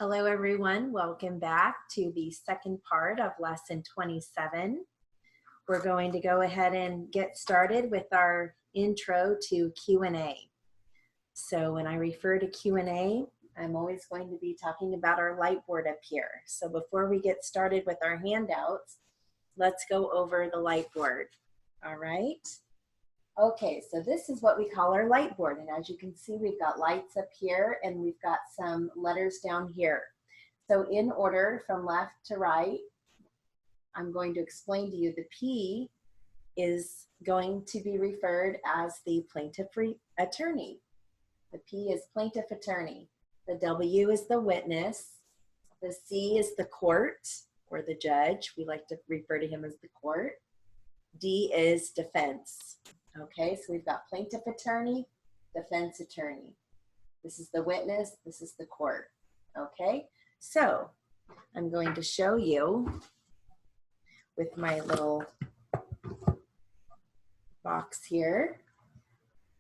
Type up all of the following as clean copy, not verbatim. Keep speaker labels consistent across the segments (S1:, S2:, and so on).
S1: Hello, everyone. Welcome back to the second part of lesson 27. We're going to go ahead and get started with our intro to Q&A. So when I refer to Q&A, I'm always going to be talking about our light board up here. So before we get started with our handouts, let's go over the light board. All right. Okay, so this is what we call our light board. And as you can see, we've got lights up here and we've got some letters down here. So in order from left to right, I'm going to explain to you the P is going to be referred as the plaintiff attorney. The P is plaintiff attorney. The W is the witness. The C is the court or the judge. We like to refer to him as the court. D is defense. Okay, so we've got plaintiff attorney, defense attorney. This is the witness, this is the court. Okay, so I'm going to show you with my little box here.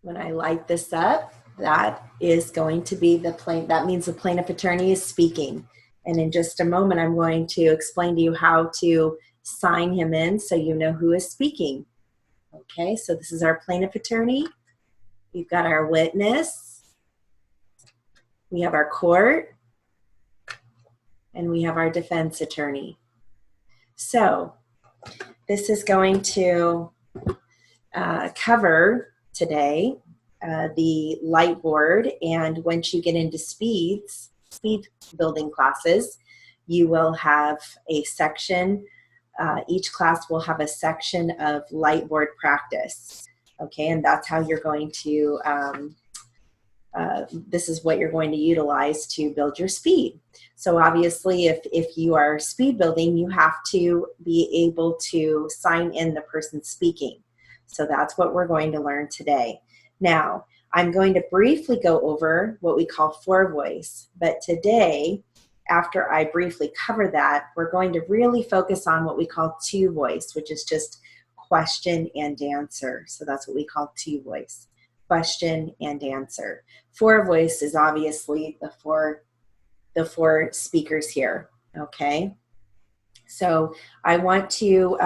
S1: When I light this up, that is going to be that means the plaintiff attorney is speaking. And in just a moment, I'm going to explain to you how to sign him in so you know who is speaking. Okay, so this is our plaintiff attorney. We've got our witness. We have our court. And we have our defense attorney. So this is going to cover today the light board. And once you get into speed building classes, you will have a section. Each class will have a section of light board practice, okay, and that's how you're going to, this is what you're going to utilize to build your speed. So obviously if you are speed building, you have to be able to sign in the person speaking. So that's what we're going to learn today. Now, I'm going to briefly go over what we call four voice, but today, after I briefly cover that, we're going to really focus on what we call two voice, which is just question and answer. So that's what we call two voice, question and answer. Four voice is obviously the four speakers here, okay? So I want to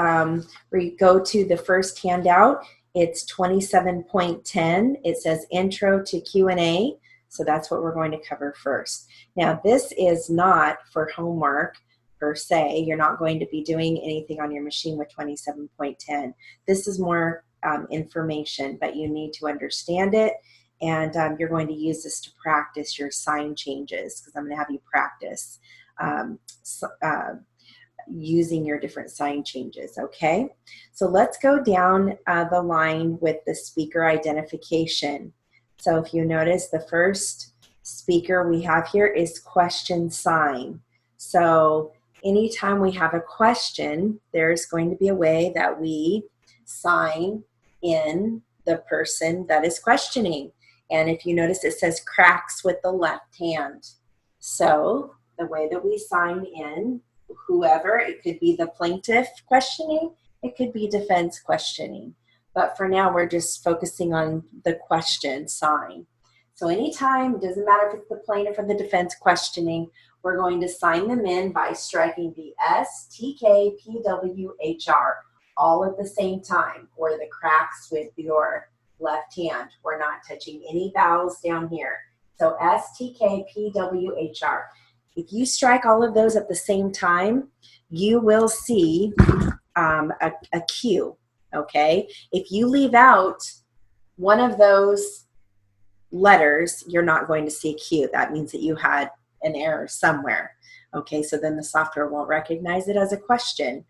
S1: go to the first handout. It's 27.10. It says Intro to Q&A. So that's what we're going to cover first. Now, this is not for homework per se. You're not going to be doing anything on your machine with 27.10. This is more information, but you need to understand it. And you're going to use this to practice your sign changes because I'm going to have you practice using your different sign changes, okay? So let's go down the line with the speaker identification. So if you notice, the first speaker we have here is question sign. So anytime we have a question, there's going to be a way that we sign in the person that is questioning. And if you notice, it says cracks with the left hand. So the way that we sign in whoever, it could be the plaintiff questioning, it could be defense questioning. But for now, we're just focusing on the question sign. So anytime, it doesn't matter if it's the plaintiff or the defense questioning, we're going to sign them in by striking the S, T, K, P, W, H, R, all at the same time, or the cracks with your left hand. We're not touching any vowels down here. So S, T, K, P, W, H, R. If you strike all of those at the same time, you will see a Q. Okay, if you leave out one of those letters, you're not going to see a Q. That means that you had an error somewhere. Okay, so then the software won't recognize it as a question.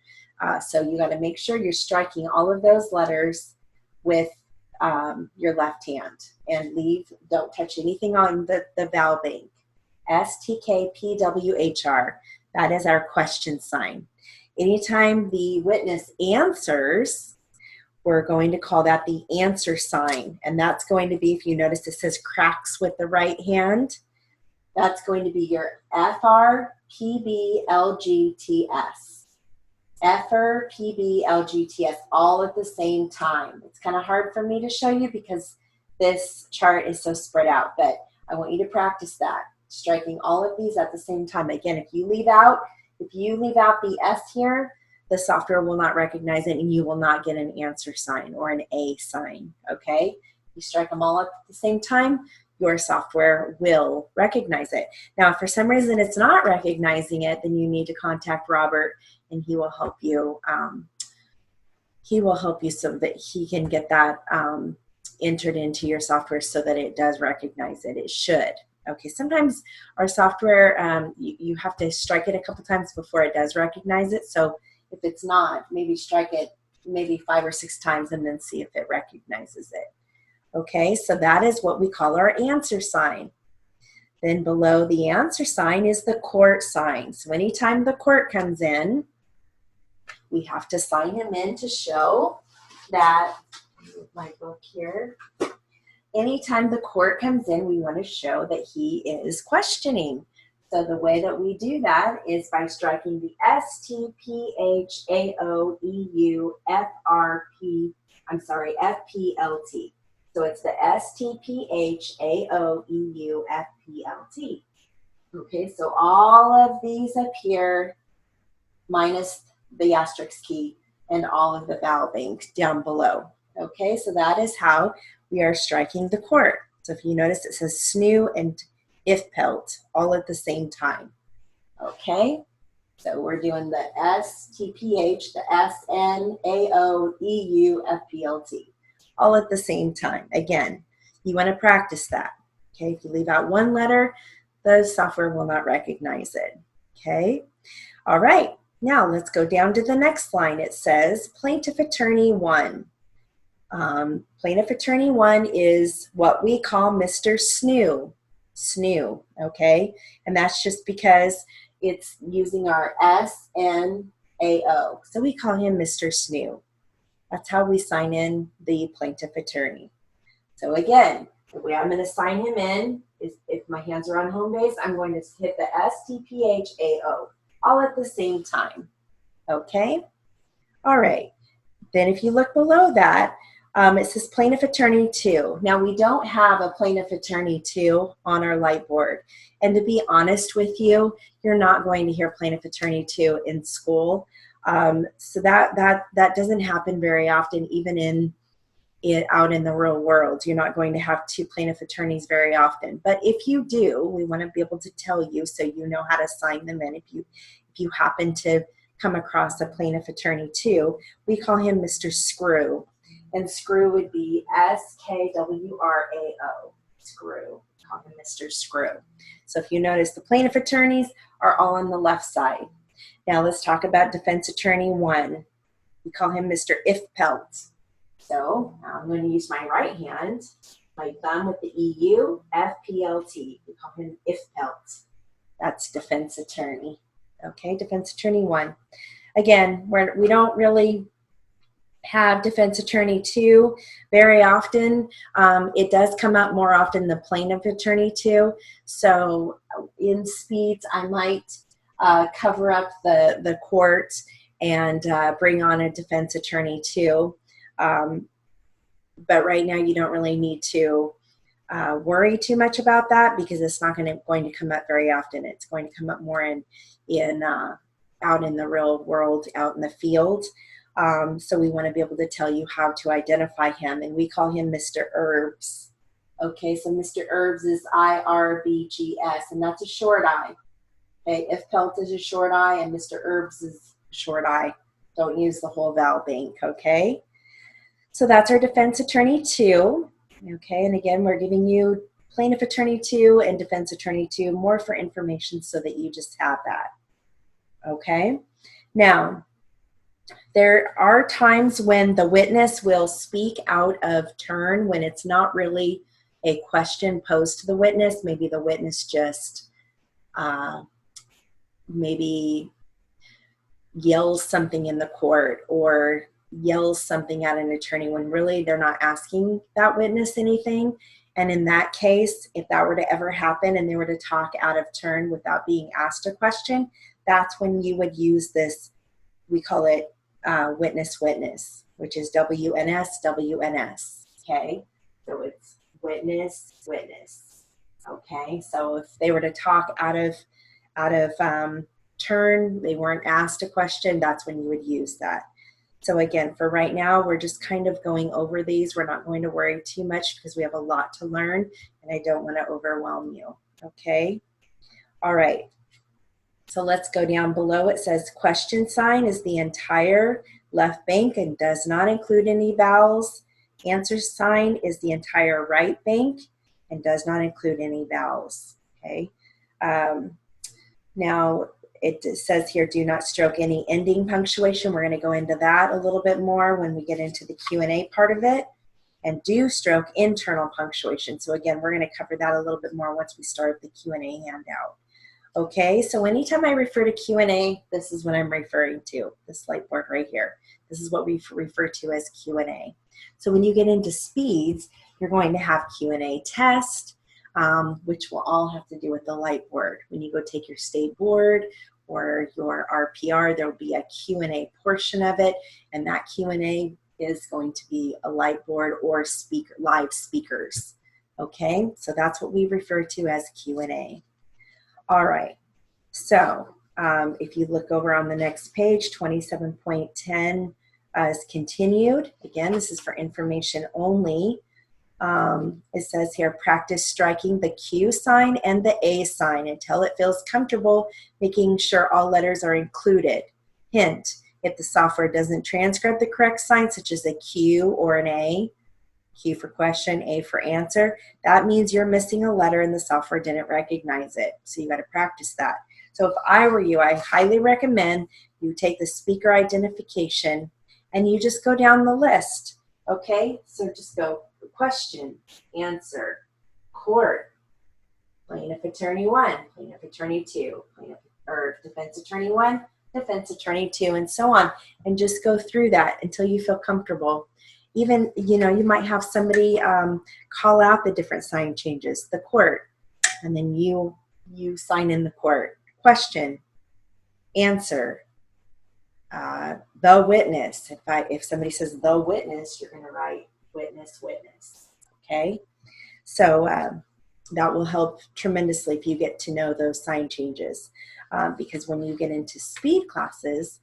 S1: So you got to make sure you're striking all of those letters with your left hand and don't touch anything on the vowel bank. S, T, K, P, W, H, R. That is our question sign. Anytime the witness answers, we're going to call that the answer sign. And that's going to be, if you notice, it says cracks with the right hand. That's going to be your FR, PB, LGTS. FR, PB, LGTS, all at the same time. It's kind of hard for me to show you because this chart is so spread out, but I want you to practice that. striking all of these at the same time. Again, if you leave out the S here, the software will not recognize it and you will not get an answer sign or an A sign, okay? You strike them all at the same time, your software will recognize it. Now, if for some reason it's not recognizing it, then you need to contact Robert and he will help you. He will help you so that he can get that entered into your software so that it does recognize it. It should. Okay, sometimes our software, you have to strike it a couple times before it does recognize it. So if it's not, maybe strike it maybe 5 or 6 times and then see if it recognizes it. Okay, so that is what we call our answer sign. Then below the answer sign is the court sign. So anytime the court comes in, we have to sign him in to show that, my book here, anytime the court comes in, we want to show that he is questioning. So the way that we do that is by striking the FPLT. So it's the STPHAOEUFPLT. Okay, so all of these appear minus the asterisk key and all of the vowel banks down below. Okay, so that is how we are striking the court. So if you notice, it says SNU and IFPELT all at the same time. Okay, so we're doing the STPH, the SNAOEUFPLT all at the same time. Again, you want to practice that. Okay, if you leave out one letter, the software will not recognize it. Okay, all right, now let's go down to the next line. It says Plaintiff Attorney 1. Plaintiff Attorney 1 is what we call Mr. SNU, okay? And that's just because it's using our SNAO. So we call him Mr. SNU. That's how we sign in the plaintiff attorney. So again, the way I'm going to sign him in is if my hands are on home base, I'm going to hit the STPHAO all at the same time. Okay? All right. Then if you look below that, it says Plaintiff Attorney 2. Now, we don't have a Plaintiff Attorney 2 on our light board. And to be honest with you, you're not going to hear Plaintiff Attorney 2 in school. So that doesn't happen very often, even out in the real world. You're not going to have 2 plaintiff attorneys very often. But if you do, we want to be able to tell you so you know how to sign them in. If you happen to come across a plaintiff attorney 2, we call him Mr. Screw. And Screw would be SKWRAO, Screw. Call him Mr. Screw. So if you notice, the plaintiff attorneys are all on the left side. Now let's talk about Defense Attorney 1. We call him Mr. IFPELT. So I'm going to use my right hand, my thumb with the EU, FPLT. We call him IFPELT. That's Defense Attorney. Okay, Defense Attorney 1. Again, we don't really have Defense Attorney 2 very often. It does come up more often than Plaintiff Attorney 2. So in speeds, I might cover up the court and bring on a Defense Attorney 2. But right now you don't really need to worry too much about that because it's not going to come up very often. It's going to come up more out in the real world, out in the field. So we want to be able to tell you how to identify him, and we call him Mr. Herbs. Okay, so Mr. Herbs is IRBGS, and that's a short I. Okay, IFPELT is a short I, and Mr. Herbs is a short I. Don't use the whole vowel bank, okay? So that's our Defense Attorney 2. Okay, and again, we're giving you Plaintiff Attorney 2 and Defense Attorney 2 more for information so that you just have that. Okay, now, there are times when the witness will speak out of turn when it's not really a question posed to the witness. Maybe the witness just maybe yells something in the court or yells something at an attorney when really they're not asking that witness anything. And in that case, if that were to ever happen and they were to talk out of turn without being asked a question, that's when you would use this, we call it witness, which is WNS. Okay, so it's witness. Okay, so if they were to talk out of turn, they weren't asked a question, that's when you would use that. So again, for right now, we're just kind of going over these. We're not going to worry too much because we have a lot to learn and I don't want to overwhelm you. Okay, all right. So let's go down below. It says question sign is the entire left bank and does not include any vowels. Answer sign is the entire right bank and does not include any vowels. Okay. Now it says here, do not stroke any ending punctuation. We're going to go into that a little bit more when we get into the Q&A part of it. And do stroke internal punctuation. So again, we're going to cover that a little bit more once we start the Q&A handout. Okay, so anytime I refer to Q&A, this is what I'm referring to, this light board right here. This is what we refer to as Q&A. So when you get into speeds, you're going to have Q&A test, which will all have to do with the light board. When you go take your state board or your RPR, there will be a Q&A portion of it, and that Q&A is going to be a light board or live speakers. Okay, so that's what we refer to as Q&A. All right, so if you look over on the next page, 27.10 is continued. Again, this is for information only. It says here, practice striking the Q sign and the A sign until it feels comfortable, making sure all letters are included. Hint, if the software doesn't transcribe the correct sign, such as a Q or an A, Q for question, A for answer, that means you're missing a letter and the software didn't recognize it. So you got to practice that. So if I were you, I highly recommend you take the speaker identification and you just go down the list. Okay, so just go question, answer, court, plaintiff attorney 1, plaintiff attorney 2, defense attorney 1, defense attorney 2, and so on. And just go through that until you feel comfortable. Even, you know, you might have somebody call out the different sign changes, the court, and then you sign in the court. Question, answer, the witness. If somebody says the witness, you're going to write witness, witness. Okay? So that will help tremendously if you get to know those sign changes. Because when you get into speed classes,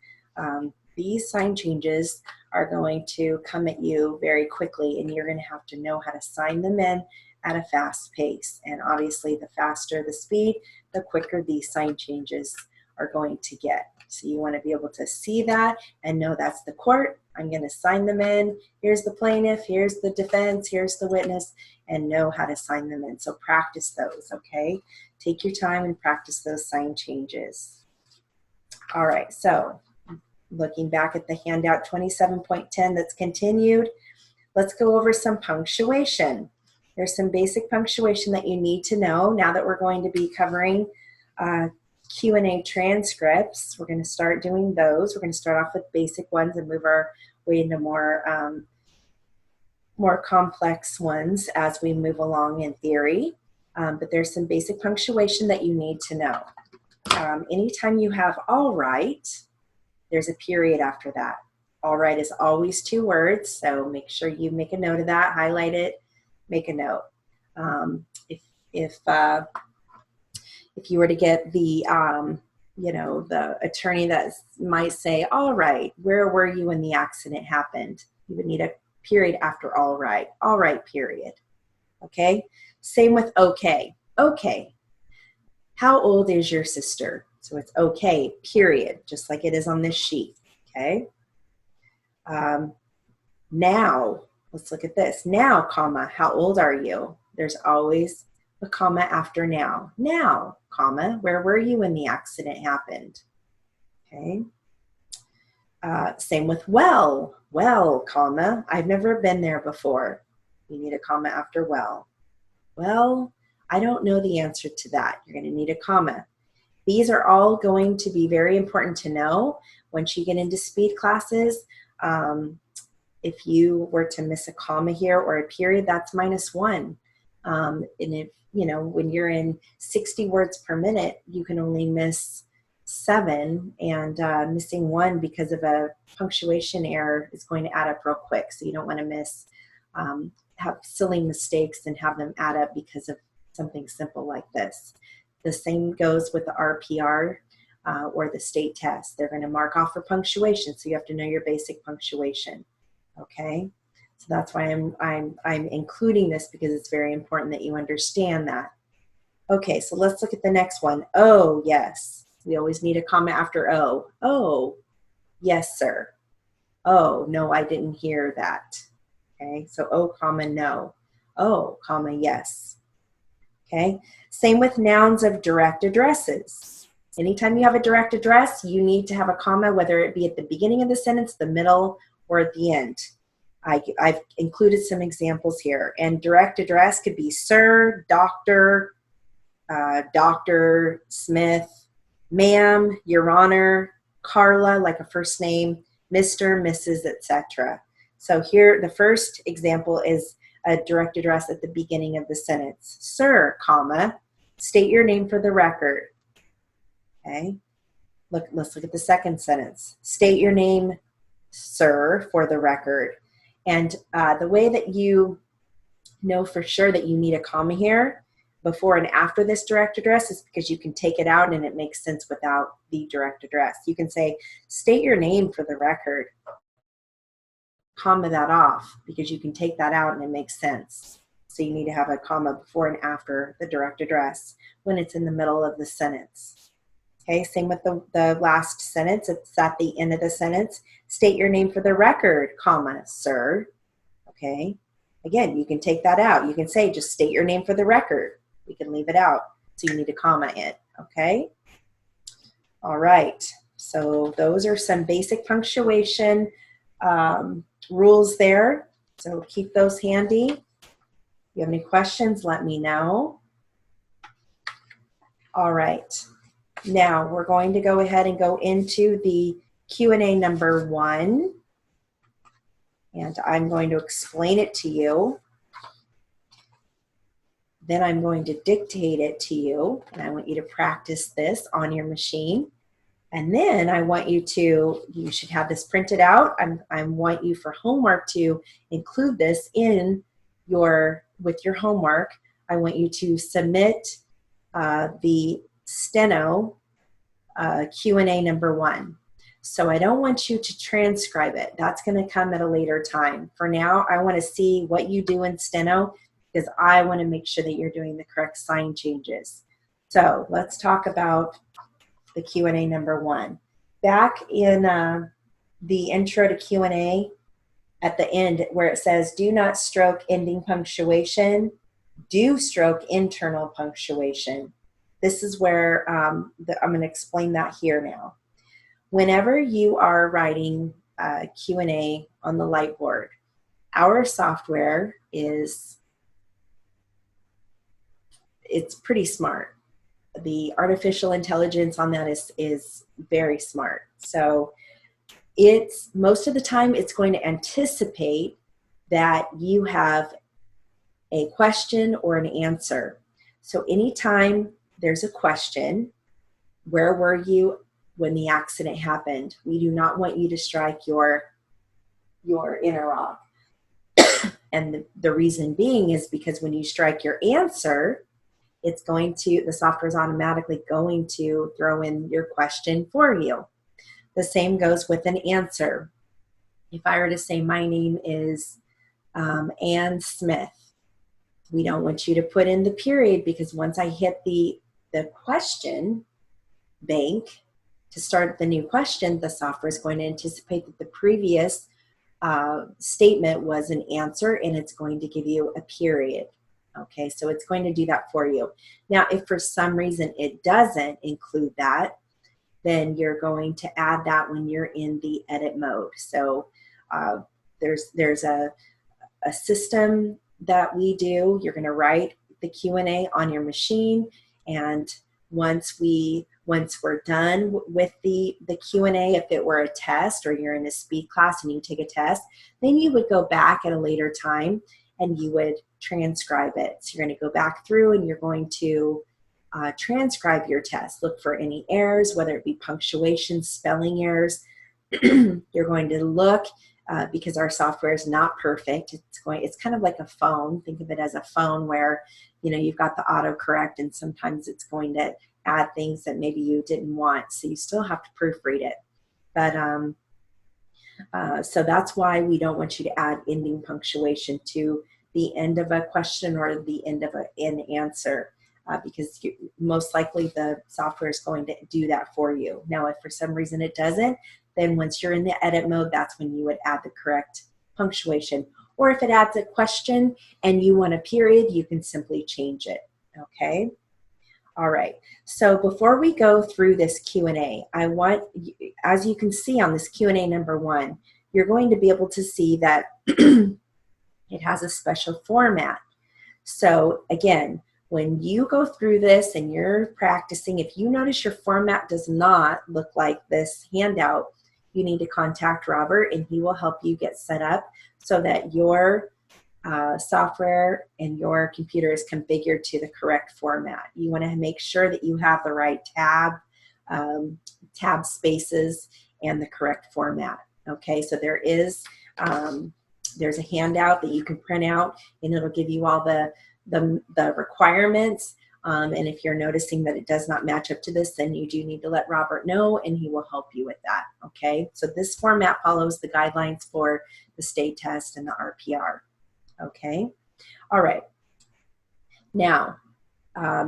S1: these sign changes are going to come at you very quickly, and you're going to have to know how to sign them in at a fast pace. And obviously, the faster the speed, the quicker these sign changes are going to get. So you want to be able to see that and know that's the court. I'm going to sign them in. Here's the plaintiff, here's the defense, here's the witness, and know how to sign them in. So practice those, okay? Take your time and practice those sign changes. All right, so looking back at the handout 27.10 that's continued, let's go over some punctuation. There's some basic punctuation that you need to know now that we're going to be covering Q&A transcripts. We're going to start doing those. We're going to start off with basic ones and move our way into more complex ones as we move along in theory. But there's some basic punctuation that you need to know. Anytime you have all right, there's a period after that. All right is always 2 words, so make sure you make a note of that, highlight it, make a note. If you were to get the, the attorney that might say, all right, where were you when the accident happened? You would need a period after all right period. Okay? Same with okay. Okay. How old is your sister? So it's okay, period, just like it is on this sheet. Okay? Now, let's look at this. Now, comma, how old are you? There's always a comma after now. Now, comma, where were you when the accident happened? Okay. Same with well, comma, I've never been there before. You need a comma after well. Well, I don't know the answer to that. You're going to need a comma. These are all going to be very important to know once you get into speed classes. If you were to miss a comma here or a period, that's -1. And if, when you're in 60 words per minute, you can only miss 7, and missing 1 because of a punctuation error is going to add up real quick. So you don't want to have silly mistakes and have them add up because of something simple like this. The same goes with the RPR or the state test. They're going to mark off for punctuation, so you have to know your basic punctuation. Okay, so that's why I'm including this, because it's very important that you understand that. Okay, so let's look at the next one. Oh, yes. We always need a comma after O. Oh, yes, sir. Oh, no, I didn't hear that. Okay, so O, comma, no. Oh, comma, yes. Okay, same with nouns of direct addresses. Anytime you have a direct address, you need to have a comma, whether it be at the beginning of the sentence, the middle, or at the end. I've included some examples here. And direct address could be Sir, Doctor, Dr. Smith, Ma'am, Your Honor, Carla, like a first name, Mr., Mrs., etc. So here, the first example is a direct address at the beginning of the sentence. Sir, comma, state your name for the record. Okay, let's look at the second sentence. State your name, sir, for the record. And the way that you know for sure that you need a comma here before and after this direct address is because you can take it out and it makes sense without the direct address. You can say, state your name for the record, comma that off, because you can take that out and it makes sense. So you need to have a comma before and after the direct address when it's in the middle of the sentence. Okay, same with the last sentence. It's at the end of the sentence. State your name for the record, comma, sir. Okay, again, you can take that out. You can say, just state your name for the record. You can leave it out. So you need a comma in, okay? All right, so those are some basic punctuation rules there. So keep those handy. If you have any questions, let me know. All right, now we're going to go ahead and go into the Q&A number 1. And I'm going to explain it to you. Then I'm going to dictate it to you, and I want you to practice this on your machine. And then I want you should have this printed out. I want you for homework to include this with your homework. I want you to submit the steno Q&A number 1. So I don't want you to transcribe it. That's going to come at a later time. For now, I want to see what you do in steno, because I want to make sure that you're doing the correct sign changes. So let's talk about the Q&A number 1. Back in the intro to Q&A, at the end where it says, do not stroke ending punctuation, do stroke internal punctuation. This is where I'm going to explain that here now. Whenever you are writing Q&A on the Lightboard, our software it's pretty smart. The artificial intelligence on that is very smart. So most of the time it's going to anticipate that you have a question or an answer. So anytime there's a question, where were you when the accident happened? We do not want you to strike your interrog. And the reason being is because when you strike your answer, the software is automatically going to throw in your question for you. The same goes with an answer. If I were to say, my name is Ann Smith, we don't want you to put in the period, because once I hit the question bank to start the new question, the software is going to anticipate that the previous statement was an answer, and it's going to give you a period. Okay, so it's going to do that for you. Now, if for some reason it doesn't include that, then you're going to add that when you're in the edit mode. So there's a system that we do. You're going to write the Q&A on your machine, and once we're done with the Q&A, if it were a test or you're in a speed class and you take a test, then you would go back at a later time and you would transcribe it. So you're going to go back through and you're going to transcribe your test. Look for any errors, whether it be punctuation, spelling errors. You're going to look because our software is not perfect. It's kind of like a phone. Think of it as a phone where, you've got the autocorrect, and sometimes it's going to add things that maybe you didn't want. So you still have to proofread it. But so that's why we don't want you to add ending punctuation to the end of a question or the end of an answer, because most likely the software is going to do that for you. Now, if for some reason it doesn't, then once you're in the edit mode, that's when you would add the correct punctuation. Or if it adds a question and you want a period, you can simply change it, okay? All right, so before we go through this Q&A, as you can see on this Q&A number 1, you're going to be able to see that it has a special format. So again, when you go through this and you're practicing, if you notice your format does not look like this handout, you need to contact Robert and he will help you get set up so that your software and your computer is configured to the correct format. You want to make sure that you have the right tab spaces and the correct format. Okay, so there's a handout that you can print out, and it'll give you all the requirements. And if you're noticing that it does not match up to this, then you do need to let Robert know, and he will help you with that. Okay, so this format follows the guidelines for the state test and the RPR. Okay, all right. Now,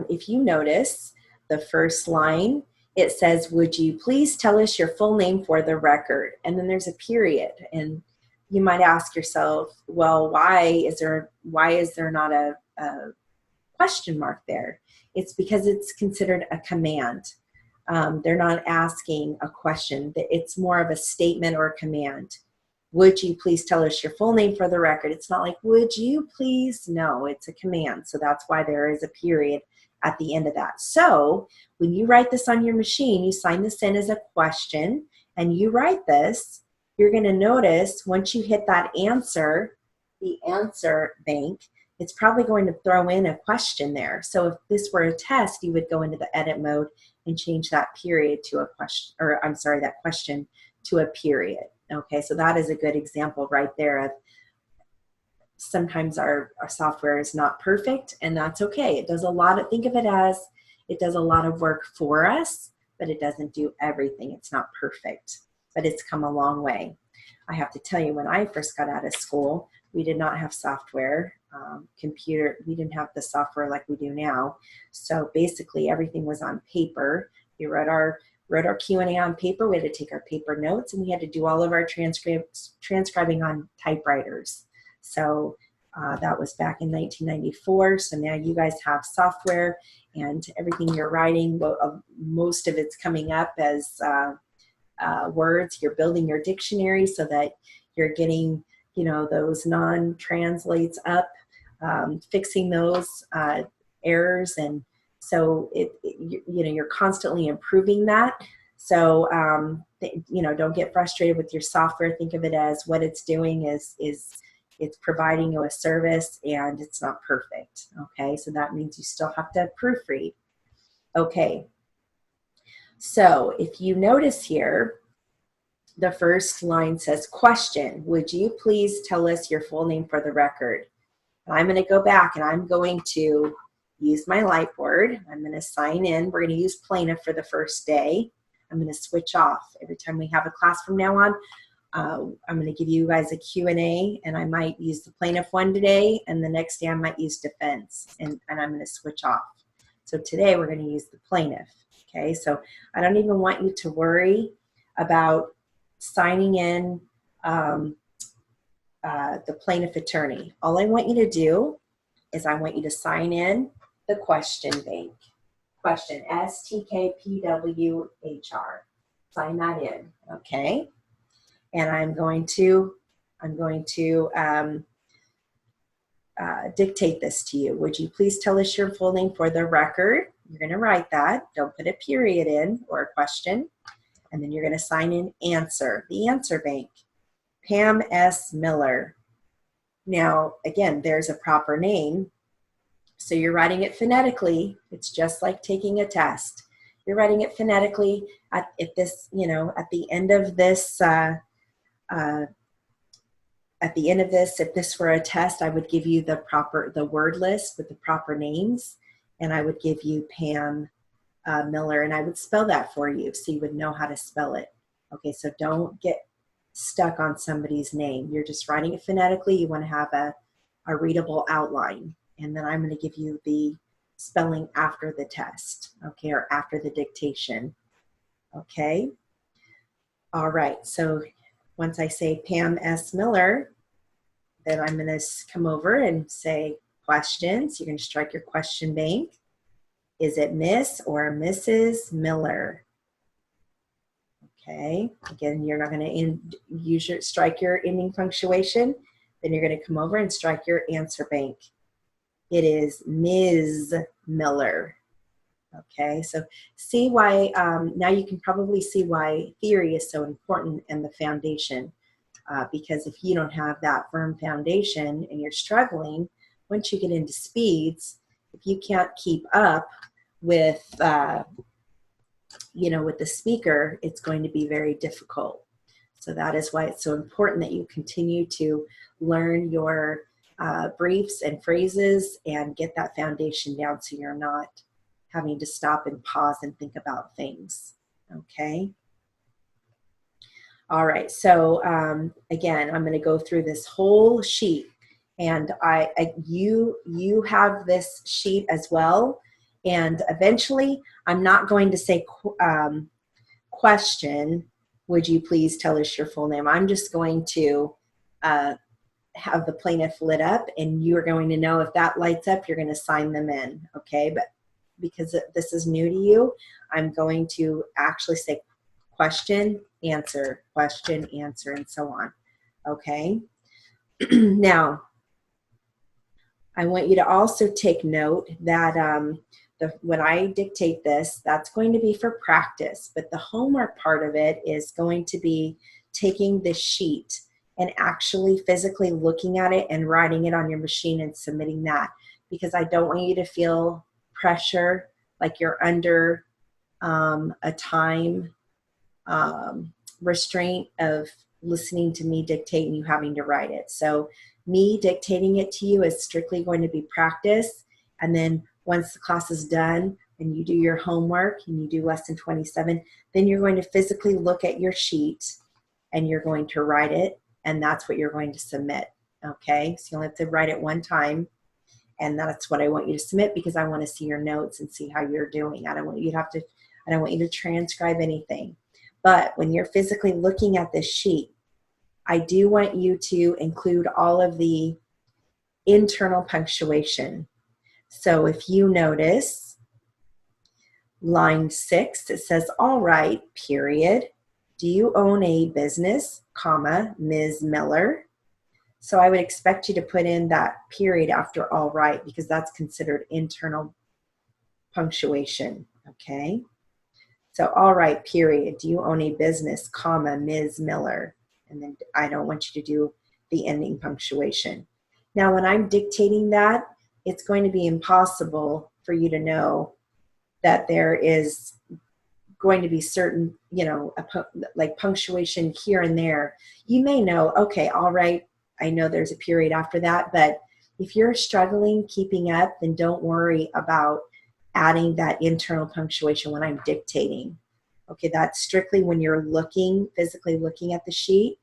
S1: if you notice the first line, it says, "Would you please tell us your full name for the record?" And then there's a period, and you might ask yourself, well, why is there not a question mark there? It's because it's considered a command. They're not asking a question. It's more of a statement or a command. Would you please tell us your full name for the record? It's not like, would you please? No, it's a command. So that's why there is a period at the end of that. So when you write this on your machine, you sign this in as a question, and you write this, you're going to notice once you hit that answer, the answer bank, it's probably going to throw in a question there. So if this were a test, you would go into the edit mode and change that period to a question, or I'm sorry, that question to a period. Okay, so that is a good example right there of sometimes our software is not perfect, and that's okay. It does a lot of, think of it as it does a lot of work for us, but it doesn't do everything. It's not perfect, but it's come a long way. I have to tell you, when I first got out of school, we did not have software, we didn't have the software like we do now. So basically everything was on paper. We wrote our Q&A on paper. We had to take our paper notes, and we had to do all of our transcribing on typewriters. So that was back in 1994. So now you guys have software, and everything you're writing, most of it's coming up as words. You're building your dictionary so that you're getting, those non-translates up, fixing those errors, and so you're constantly improving that. So don't get frustrated with your software. Think of it as what it's doing is it's providing you a service, and it's not perfect. Okay, so that means you still have to proofread. Okay, so if you notice here, the first line says, question, would you please tell us your full name for the record? And I'm going to go back, and I'm going to use my Lightboard. I'm going to sign in. We're going to use Plaintiff for the first day. I'm going to switch off. Every time we have a class from now on, I'm going to give you guys a Q&A, and I might use the Plaintiff one today, and the next day I might use Defense, and I'm going to switch off. So today we're going to use the Plaintiff. Okay, so I don't even want you to worry about signing in the plaintiff attorney. All I want you to do is I want you to sign in the question bank. Question, STKPWHR. Sign that in, okay? And I'm going to dictate this to you. Would you please tell us your full name for the record? You're going to write that. Don't put a period in or a question. And then you're going to sign in answer, the answer bank. Pam S. Miller. Now, again, there's a proper name. So you're writing it phonetically. It's just like taking a test. You're writing it phonetically at the end of this at the end of this, if this were a test, I would give you the word list with the proper names, and I would give you Pam Miller, and I would spell that for you so you would know how to spell it. Okay, so don't get stuck on somebody's name. You're just writing it phonetically. You want to have a readable outline, and then I'm going to give you the spelling after the test, okay, or after the dictation. Okay. All right, so once I say Pam S. Miller, then I'm going to come over and say questions. You're going to strike your question bank. Is it Miss or Mrs. Miller? Okay, again, you're not going to strike your ending punctuation. Then you're going to come over and strike your answer bank. It is Ms. Miller. Okay, so see why, now you can probably see why theory is so important and the foundation. Because if you don't have that firm foundation and you're struggling, once you get into speeds, if you can't keep up with, with the speaker, it's going to be very difficult. So that is why it's so important that you continue to learn your briefs and phrases and get that foundation down so you're not having to stop and pause and think about things. Okay. All right, so again, I'm going to go through this whole sheet, and you have this sheet as well, and eventually I'm not going to say question, would you please tell us your full name? I'm just going to have the plaintiff lit up, and you're going to know if that lights up, you're going to sign them in, okay? But because this is new to you, I'm going to actually say question, answer, and so on. Okay. Now, I want you to also take note that when I dictate this, that's going to be for practice, but the homework part of it is going to be taking this sheet and actually physically looking at it and writing it on your machine and submitting that, because I don't want you to feel pressure like you're under a time restraint of listening to me dictate and you having to write it. So me dictating it to you is strictly going to be practice. And then once the class is done and you do your homework and you do lesson 27, then you're going to physically look at your sheet and you're going to write it. And that's what you're going to submit. Okay. So you only have to write it one time. And that's what I want you to submit, because I want to see your notes and see how you're doing. I don't want you to transcribe anything. But when you're physically looking at this sheet, I do want you to include all of the internal punctuation. So if you notice line 6, it says, all right, period. Do you own a business, comma, Ms. Miller? So I would expect you to put in that period after all right, because that's considered internal punctuation, okay? So, all right, period. Do you own a business, comma, Ms. Miller? And then I don't want you to do the ending punctuation. Now, when I'm dictating that, it's going to be impossible for you to know that there is going to be certain, like punctuation here and there. You may know, okay, all right, I know there's a period after that, but if you're struggling keeping up, then don't worry about adding that internal punctuation when I'm dictating. Okay, that's strictly when you're physically looking at the sheet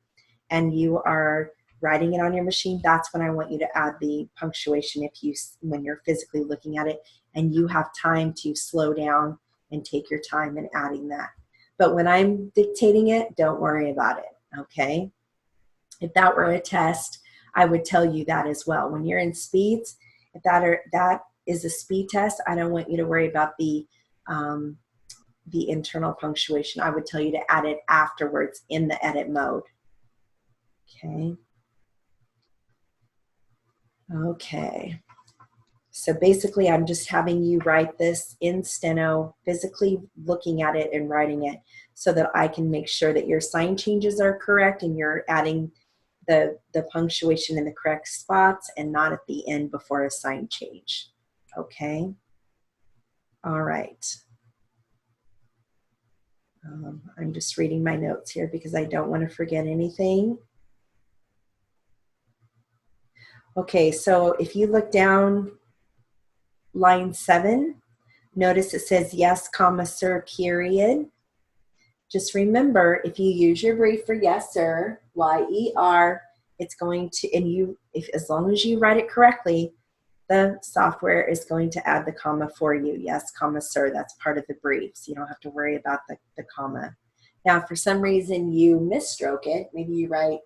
S1: and you are writing it on your machine. That's when I want you to add the punctuation when you're physically looking at it and you have time to slow down and take your time in adding that. But when I'm dictating it, don't worry about it, okay? If that were a test, I would tell you that as well. When you're in speeds, if that is a speed test, I don't want you to worry about the internal punctuation. I would tell you to add it afterwards in the edit mode. Okay. Okay. So basically, I'm just having you write this in steno, physically looking at it and writing it so that I can make sure that your sign changes are correct and you're adding the punctuation in the correct spots and not at the end before a sign change. Okay. All right. I'm just reading my notes here because I don't want to forget anything. Okay, so if you look down line 7, notice it says yes, comma, sir, period. Just remember, if you use your brief for yes, sir, Y-E-R, it's going to, and you, as long as you write it correctly, the software is going to add the comma for you. Yes, comma, sir, that's part of the brief, so you don't have to worry about the comma. Now, if for some reason you misstroke it, maybe you write,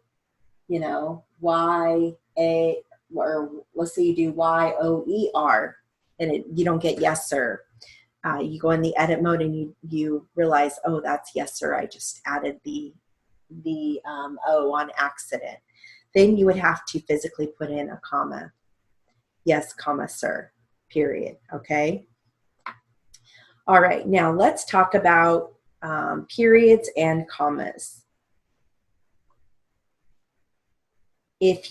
S1: you know, Y-A, or let's say you do Y-O-E-R, and you don't get yes, sir. You go in the edit mode and you realize, oh, that's yes, sir. I just added the O on accident. Then you would have to physically put in a comma. Yes, comma, sir, period. Okay. All right. Now let's talk about periods and commas. If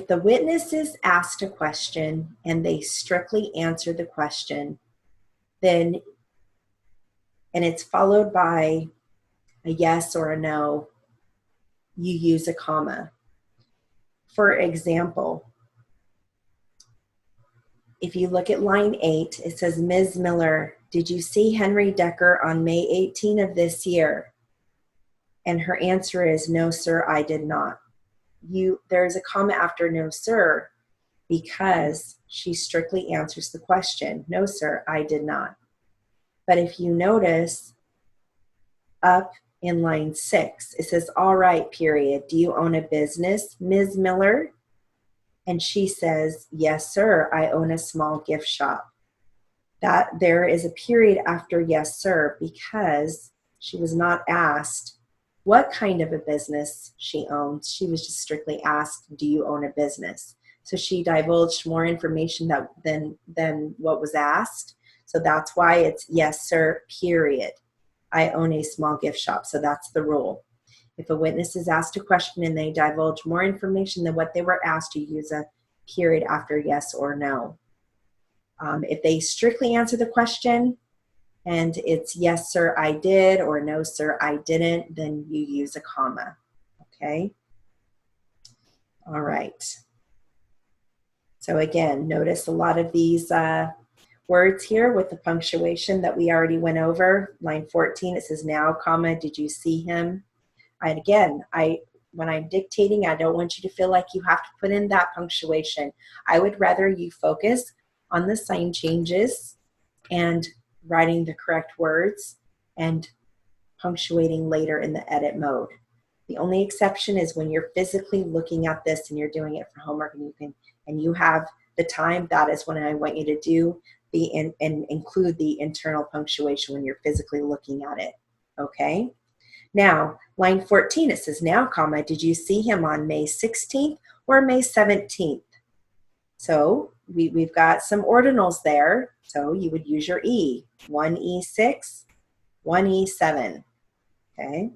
S1: the witness is asked a question and they strictly answer the question, then, and it's followed by a yes or a no, you use a comma. For example, if you look at line 8, it says, Ms. Miller, did you see Henry Decker on May 18 of this year? And her answer is, no, sir, I did not. There's a comma after no, sir, because she strictly answers the question. No, sir, I did not. But if you notice up in line 6, it says, all right, period. Do you own a business, Ms. Miller? And she says, yes, sir, I own a small gift shop. That there is a period after yes, sir, because she was not asked what kind of a business she owns. She was just strictly asked, do you own a business? So she divulged more information than what was asked. So that's why it's yes, sir, period. I own a small gift shop. So that's the rule. If a witness is asked a question and they divulge more information than what they were asked, you use a period after yes or no. If they strictly answer the question and it's yes, sir, I did, or no, sir, I didn't, then you use a comma. Okay? All right. So again, notice a lot of these words here with the punctuation that we already went over. Line 14, it says now, comma, did you see him? And again, when I'm dictating, I don't want you to feel like you have to put in that punctuation. I would rather you focus on the sign changes and writing the correct words and punctuating later in the edit mode. The only exception is when you're physically looking at this and you're doing it for homework and you have the time, that is when I want you to do and include the internal punctuation when you're physically looking at it. Okay? Now, line 14, it says now, comma, did you see him on May 16th or May 17th? So we've got some ordinals there. So you would use your E, 1E6, 1E7. Okay.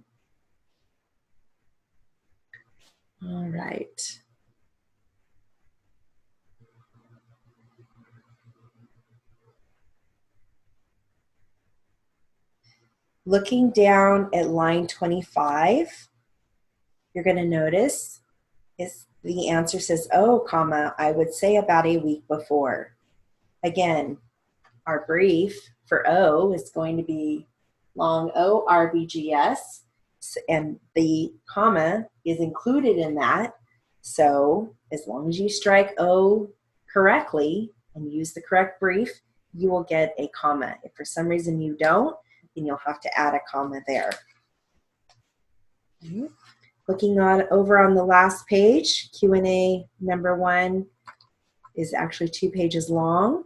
S1: All right. Looking down at line 25, you're going to notice the answer says, oh, comma, I would say about a week before. Again, our brief for O is going to be long O, RBGS, and the comma is included in that. So as long as you strike O correctly and use the correct brief, you will get a comma. If for some reason you don't, then you'll have to add a comma there. Mm-hmm. Looking over on the last page, Q&A number 1 is actually 2 pages long.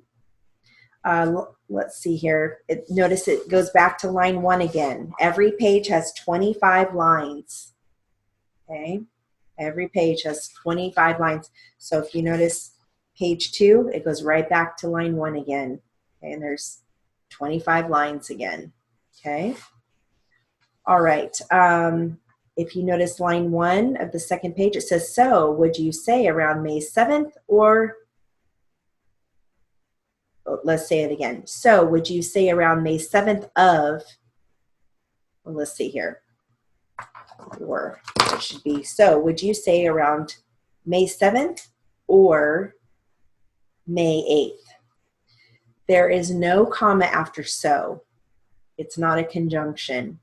S1: Let's see here. Notice it goes back to line 1 again. Every page has 25 lines. Okay? Every page has 25 lines. So if you notice page 2, it goes right back to line 1 again. Okay? And there's 25 lines again. Okay? All right. If you notice line 1 of the second page, it says, so would you say around May 7th or, let's say it again. So would you say around May 7th of, well, let's see here. or it should be so. Would you say around May 7th or May 8th? There is no comma after so. It's not a conjunction.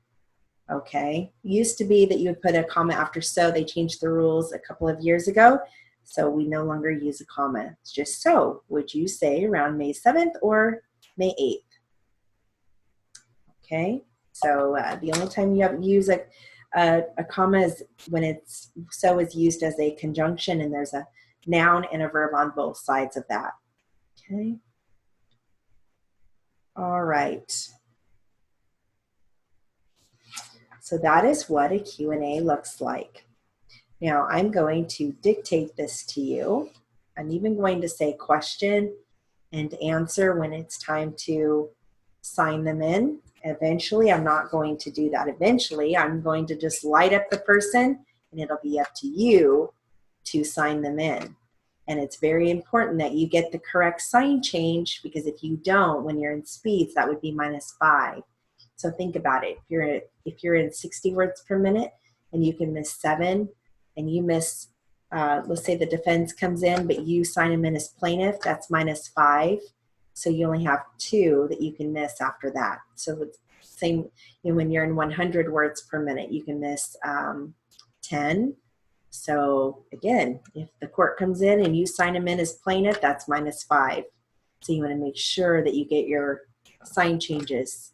S1: Okay, used to be that you would put a comma after so. They changed the rules a couple of years ago, so we no longer use a comma. It's just so. Would you say around May 7th or May 8th? Okay, so the only time you have use a comma is when it's so is used as a conjunction and there's a noun and a verb on both sides of that. Okay, all right. So that is what a Q&A looks like. Now I'm going to dictate this to you. I'm even going to say question and answer when it's time to sign them in. Eventually, I'm not going to do that. Eventually, I'm going to just light up the person and it'll be up to you to sign them in. And it's very important that you get the correct sign change, because if you don't, when you're in speeds, that would be -5. So think about it. If you're in 60 words per minute and you can miss 7 and you miss, let's say the defense comes in, but you sign them in as plaintiff, that's -5. So you only have 2 that you can miss after that. So it's same, when you're in 100 words per minute, you can miss 10. So again, if the court comes in and you sign them in as plaintiff, that's -5. So you want to make sure that you get your sign changes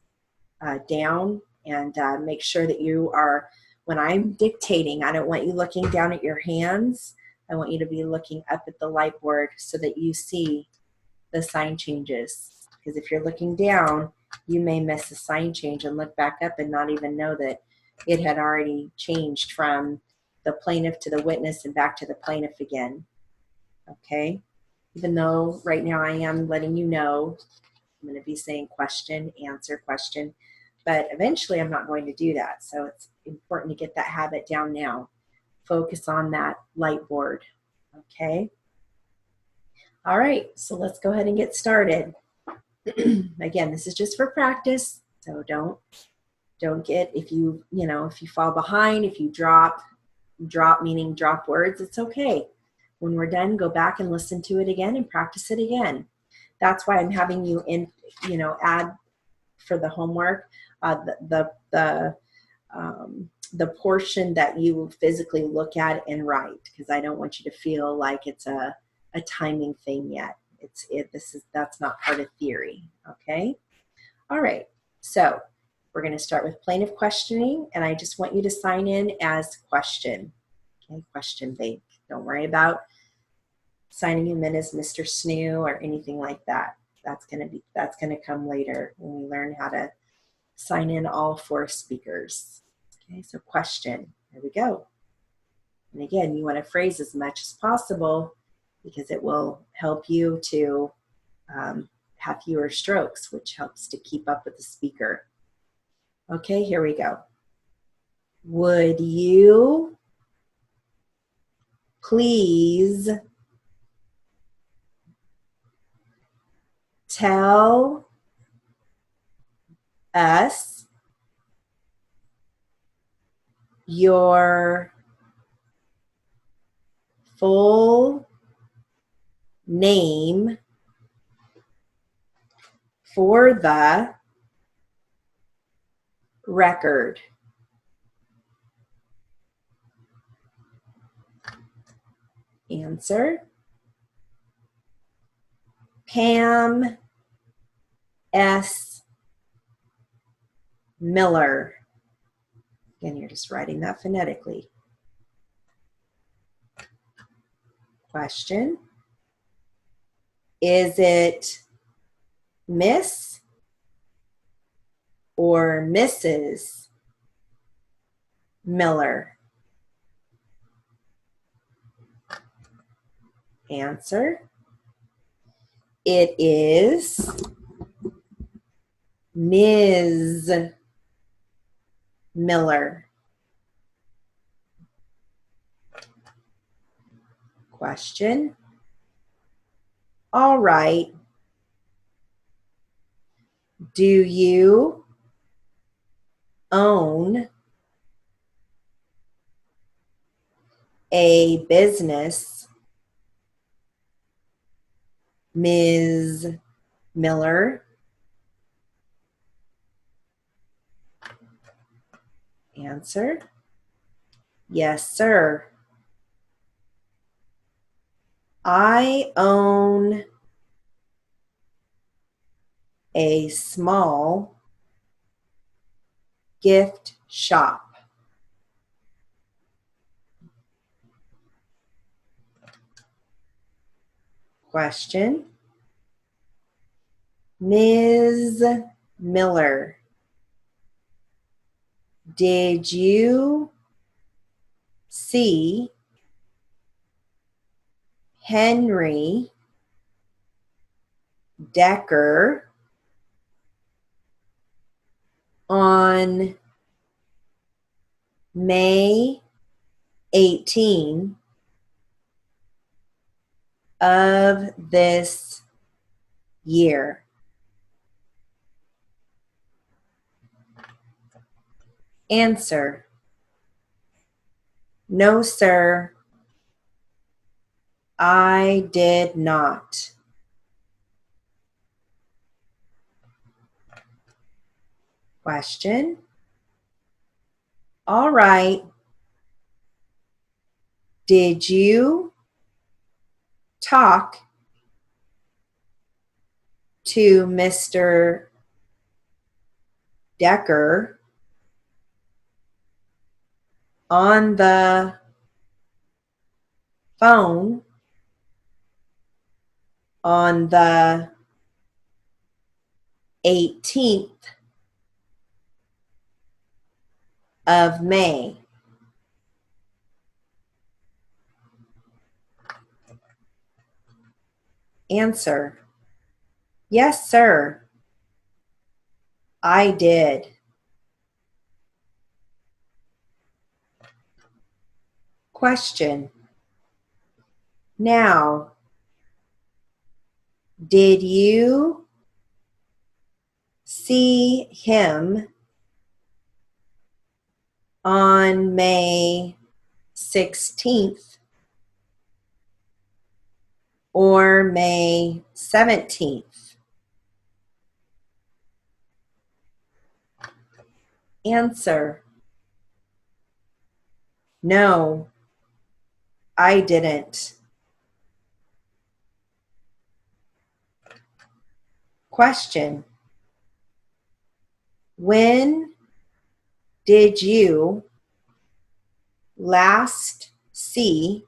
S1: down, and make sure that you are, when I'm dictating, I don't want you looking down at your hands. I want you to be looking up at the light board so that you see the sign changes. Because if you're looking down, you may miss a sign change and look back up and not even know that it had already changed from the plaintiff to the witness and back to the plaintiff again. Okay? Even though right now I am letting you know, I'm going to be saying question, answer, question. But eventually I'm not going to do that. So it's important to get that habit down now. Focus on that light board. Okay? All right, so let's go ahead and get started. Again, this is just for practice. So don't get, if you fall behind, if you drop meaning drop words, it's okay. When we're done, go back and listen to it again and practice it again. That's why I'm having you add for the homework the portion that you physically look at and write, because I don't want you to feel like it's a timing thing yet. That's not part of theory. Okay. All right. So we're going to start with plaintiff questioning, and I just want you to sign in as question. Okay, question bank. Don't worry about signing him in as Mr. Snoo or anything like that. That's going to come later when we learn how to sign in all 4 speakers. Okay, so question. There we go. And again, you want to phrase as much as possible because it will help you to have fewer strokes, which helps to keep up with the speaker. Okay, here we go. Would you please tell us your full name for the record? Answer: Pam S. Miller. Again, you're just writing that phonetically. Question: is it Miss or Mrs. Miller? Answer: it is Ms. Miller. Question: all right. Do you own a business, Ms. Miller? Answer: yes, sir. I own a small gift shop. Question: Ms. Miller, did you see Henry Decker on May 18 of this year? Answer: no, sir, I did not. Question: all right, did you talk to Mr. Decker on the phone on the 18th of May? Answer: yes, sir, I did. Question: now, did you see him on May 16th or May 17th? Answer: no, I didn't. Question: when did you last see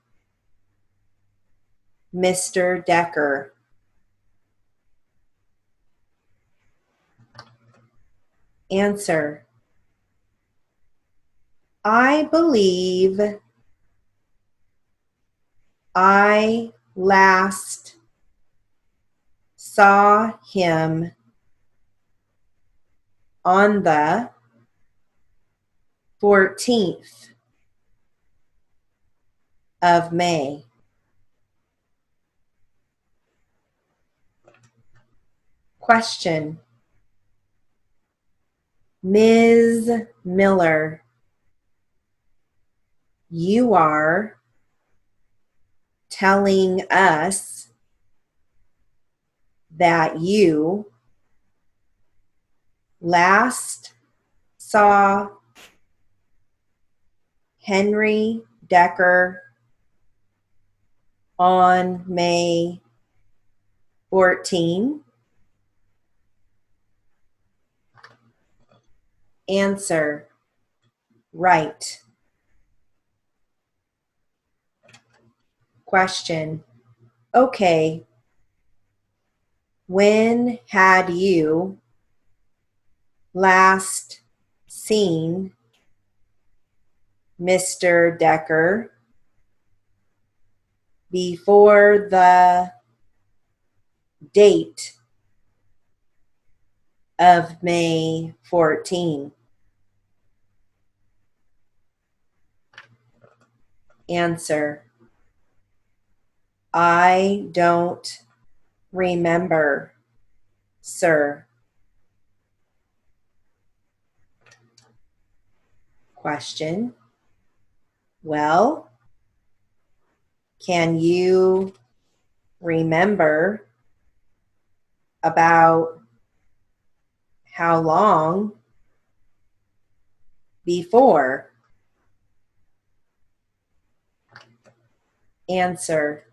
S1: Mr. Decker? Answer: I believe I last saw him on the 14th of May. Question: Ms. Miller, you are telling us that you last saw Henry Decker on May 14? Answer: right. Question: okay, when had you last seen Mr. Decker before the date of May 14? Answer: I don't remember, sir. Question: well, Can you remember about how long before? Answer.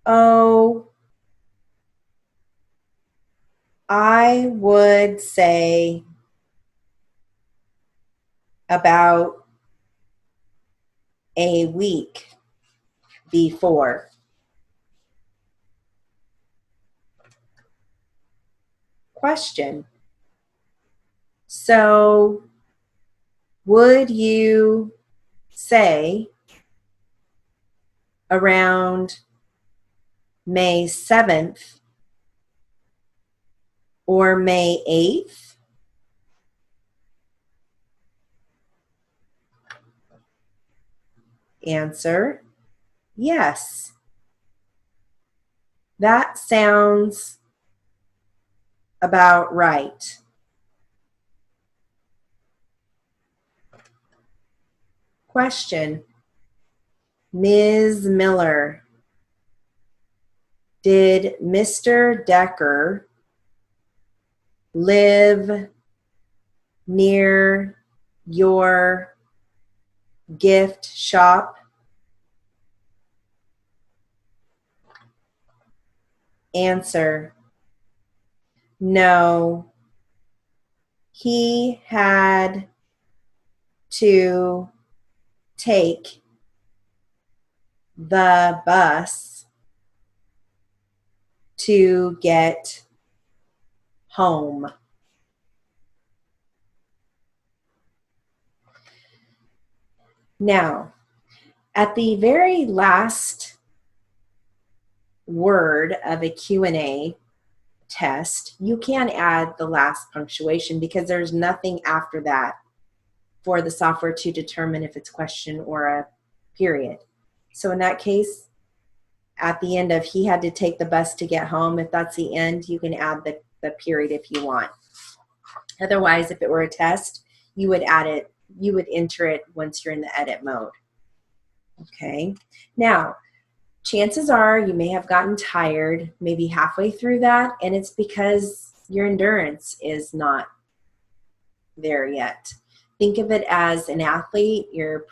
S1: Oh, I would say about a week before. Question. So, would you say around May 7th or May 8th? Answer. Yes. That sounds about right. Question. Ms. Miller, did Mr. Decker live near your gift shop? Answer. No, he had to take the bus to get home. Now, at the very last word of a Q&A test, you can add the last punctuation because there's nothing after that for the software to determine if it's question or a period. So in that case, at the end of he had to take the bus to get home, if that's the end, you can add the period if you want. Otherwise, if it were a test, you would add it, you would enter it once you're in the edit mode. Okay. Now, chances are you may have gotten tired maybe halfway through that, and it's because your endurance is not there yet. Think of it as an athlete. You're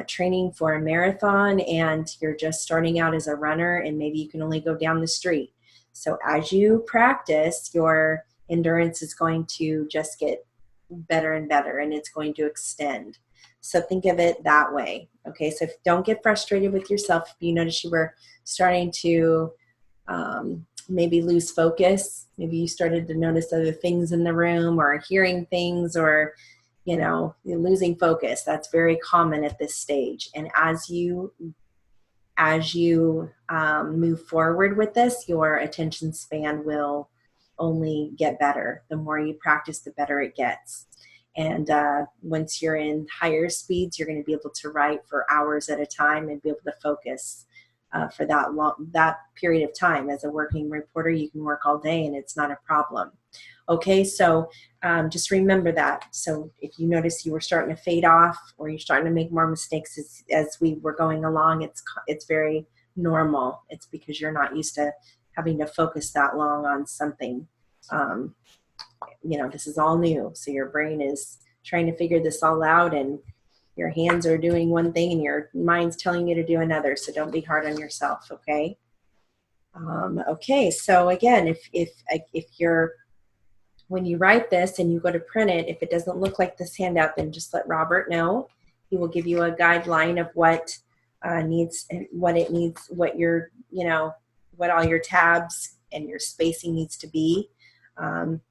S1: training for a marathon, and you're just starting out as a runner, and maybe you can only go down the street. So as you practice, your endurance is going to just get better and better, and it's going to extend. So think of it that way. Okay, so don't get frustrated with yourself. If you notice you were starting to maybe lose focus, maybe you started to notice other things in the room or hearing things, or you're losing focus. That's very common at this stage. And as you move forward with this, your attention span will only get better. The more you practice, the better it gets. And once you're in higher speeds, you're going to be able to write for hours at a time and be able to focus for that period of time. As a working reporter, you can work all day and it's not a problem. Okay, so just remember that. So if you notice you were starting to fade off or you're starting to make more mistakes as we were going along, it's very normal. It's because you're not used to having to focus that long on something. This is all new. So your brain is trying to figure this all out, and your hands are doing one thing and your mind's telling you to do another. So don't be hard on yourself, okay? Okay, so again, if you're, when you write this and you go to print it, if it doesn't look like this handout, then just let Robert know. He will give you a guideline of what needs, what all your tabs and your spacing needs to be.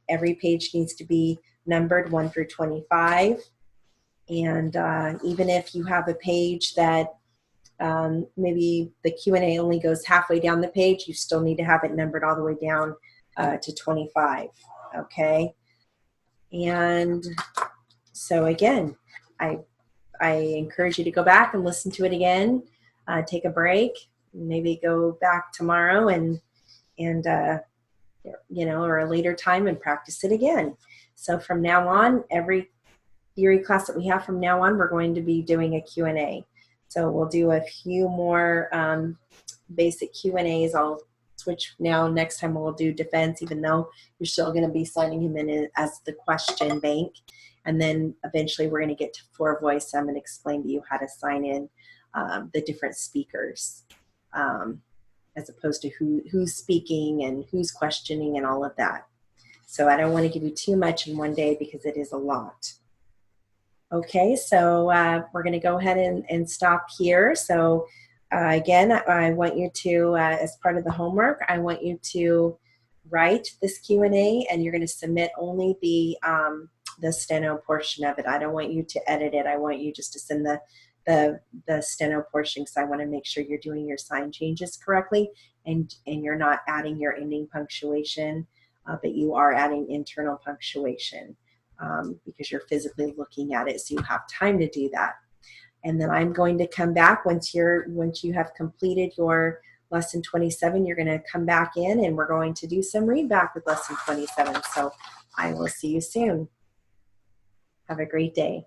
S1: Every page needs to be numbered 1 through 25. And even if you have a page that maybe the Q&A only goes halfway down the page, you still need to have it numbered all the way down to 25. Okay. And so again, I encourage you to go back and listen to it again, take a break, maybe go back tomorrow and or a later time and practice it again. So from now on, every theory class that we have from now on, we're going to be doing a Q&A. So we'll do a few more basic Q&As. I'll switch now. Next time we'll do defense, even though you're still going to be signing him in as the question bank. And then eventually we're going to get to for voice. I'm going to explain to you how to sign in the different speakers, as opposed to who's speaking and who's questioning and all of that. So I don't want to give you too much in one day because it is a lot. Okay, so we're going to go ahead and stop here. So again, I want you to, as part of the homework, I want you to write this Q&A, and you're going to submit only the steno portion of it. I don't want you to edit it. I want you just to send the steno portion, because I want to make sure you're doing your sign changes correctly, and you're not adding your ending punctuation, but you are adding internal punctuation. Because you're physically looking at it, so you have time to do that. And then I'm going to come back once you have completed your lesson 27. You're going to come back in, and we're going to do some read back with lesson 27. So I will see you soon. Have a great day.